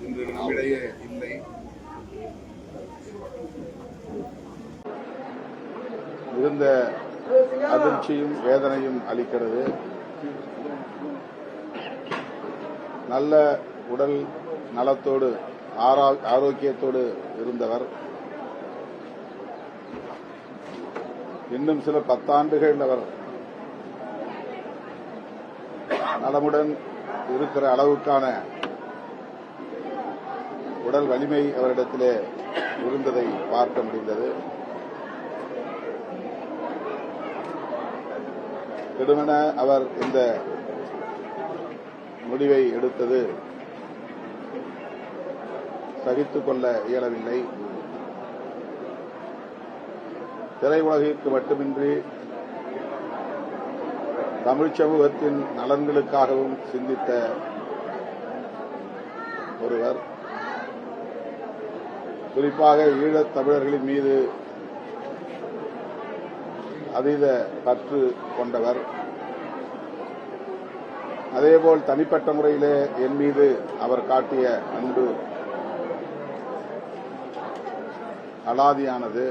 இன்று நம்மிடையே இல்லை. இருந்த அதிர்ச்சியும் வேதனையும் அளிக்கிறது. நல்ல உடல் நலத்தோடு ஆரோக்கியத்தோடு இருந்தவர் இன்னும் சில 10 ஆண்டுகள் அவர் நலமுடன் இருக்கிற அளவுக்கான உடல் வலிமை அவரிடத்திலே இருந்ததை பார்க்க முடிந்தது. திடுமென அவர் இந்த முடிவை எடுத்தது சகித்துக் கொள்ள இயலவில்லை. திரையுலகிற்கு மட்டுமின்றி தமிழ் சமூகத்தின் நலன்களுக்காகவும் சிந்தித்த ஒருவர், குறிப்பாக ஈழத் தமிழர்களின் மீது அதீத பற்று கொண்டவர். அதேபோல் தனிப்பட்ட முறையிலே என் மீது அவர் காட்டிய அன்பு அலாதியானது.